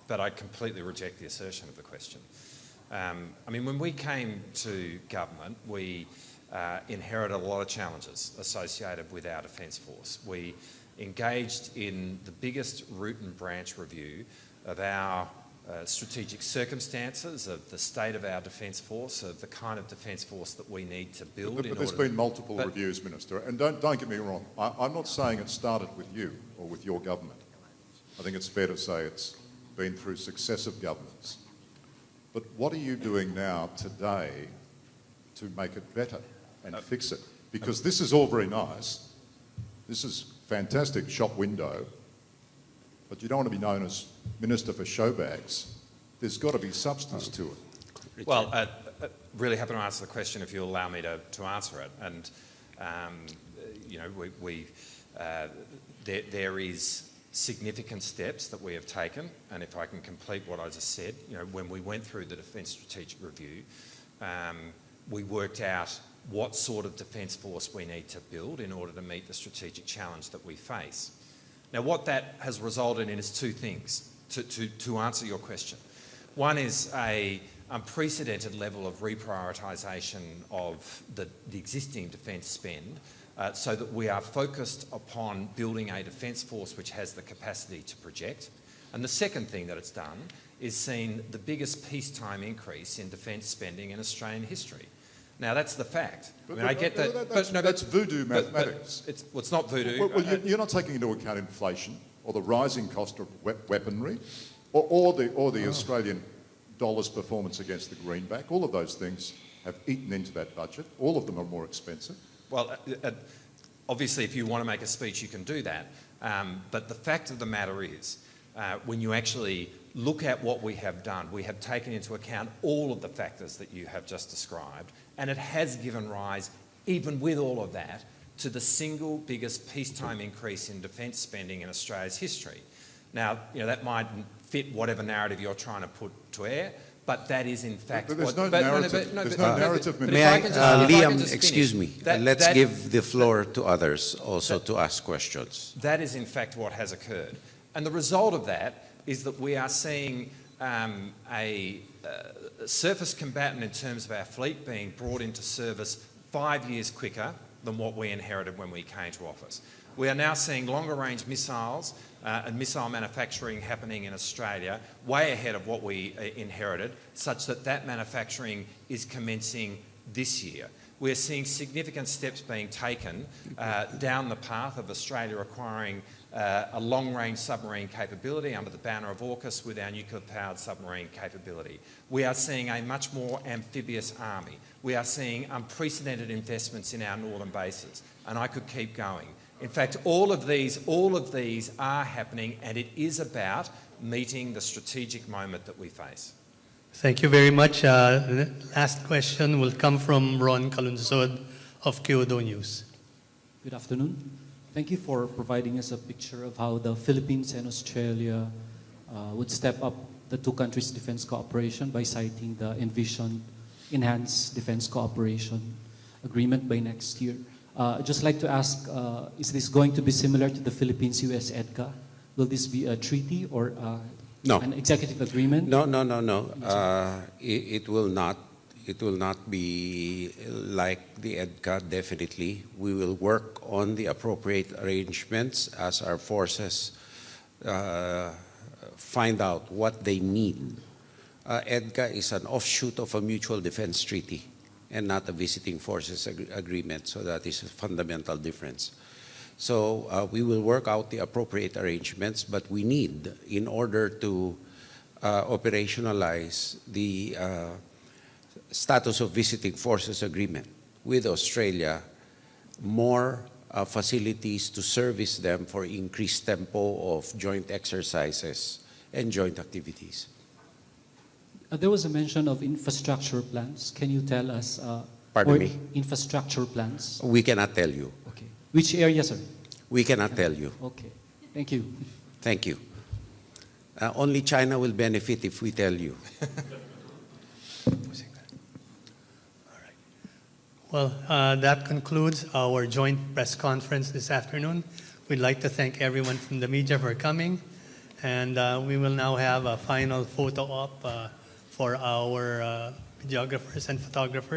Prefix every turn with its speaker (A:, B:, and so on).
A: but I completely reject the assertion of the question. I mean, when we came to government, we inherited a lot of challenges associated with our Defence Force. We engaged in the biggest root and branch review of our strategic circumstances, of the state of our Defence Force, of the kind of Defence Force that we need to build.
B: But there's been multiple reviews, Minister, and don't get me wrong, I'm not saying it started with you or with your government. I think it's fair to say it's been through successive governments. But what are you doing now, today, to make it better and fix it? Because this is all very nice. This is fantastic shop window, but you don't want to be known as Minister for Showbags. There's got to be substance to it.
A: Well, really happy to answer the question if you'll allow me to answer it. And, you know, there is significant steps that we have taken, and if I can complete what I just said, you know, when we went through the Defence Strategic Review, we worked out what sort of Defence Force we need to build in order to meet the strategic challenge that we face. Now, what that has resulted in is two things, to answer your question. One is an unprecedented level of reprioritisation of the existing defence spend, so that we are focused upon building a Defence Force which has the capacity to project. And the second thing that it's done is seen the biggest peacetime increase in defence spending in Australian history. Now, that's the fact.
B: But,
A: I mean, I get that.
B: That's voodoo mathematics.
A: It's not voodoo.
B: Well, you're not taking into account inflation or the rising cost of weaponry or the Australian dollar's performance against the greenback. All of those things have eaten into that budget. All of them are more expensive.
A: Well, obviously, if you want to make a speech, you can do that. But the fact of the matter is, when you actually look at what we have done, we have taken into account all of the factors that you have just described, and it has given rise, even with all of that, to the single biggest peacetime increase in defence spending in Australia's history. Now, you know, that might fit whatever narrative you're trying to put to air, but that is in fact...
B: But there's no narrative. There's no narrative.
C: May I, Liam, excuse me, let's give the floor to others also to ask questions.
A: That is in fact what has occurred. And the result of that is that we are seeing a surface combatant in terms of our fleet being brought into service 5 years quicker than what we inherited when we came to office. We are now seeing longer range missiles and missile manufacturing happening in Australia way ahead of what we inherited, such that that manufacturing is commencing this year. We're seeing significant steps being taken down the path of Australia acquiring a long-range submarine capability under the banner of AUKUS with our nuclear-powered submarine capability. We are seeing a much more amphibious army. We are seeing unprecedented investments in our northern bases, and I could keep going. In fact, all of these are happening, and it is about meeting the strategic moment that we face.
D: Thank you very much. The last question will come from Ron Calunzod of Kyodo News.
E: Good afternoon. Thank you for providing us a picture of how the Philippines and Australia would step up the two countries' defense cooperation by citing the envisioned enhanced defense cooperation agreement by next year. I'd just like to ask, is this going to be similar to the Philippines-US EDCA? Will this be a treaty or
C: no.
E: An executive agreement?
C: No. It will not. It will not be like the EDCA, definitely. We will work on the appropriate arrangements as our forces find out what they need. EDCA is an offshoot of a mutual defense treaty and not a visiting forces agreement, so that is a fundamental difference. So we will work out the appropriate arrangements, but we need, in order to operationalize the status of visiting forces agreement with Australia, more facilities to service them for increased tempo of joint exercises and joint activities.
E: There was a mention of infrastructure plans. Can you tell us?
C: Pardon me?
E: Infrastructure plans.
C: We cannot tell you.
E: Okay. Which area, sir?
C: We cannot tell you.
E: Okay. Thank you.
C: Thank you. Only China will benefit if we tell you.
D: Well, that concludes our joint press conference this afternoon. We'd like to thank everyone from the media for coming, And we will now have a final photo op for our videographers and photographers.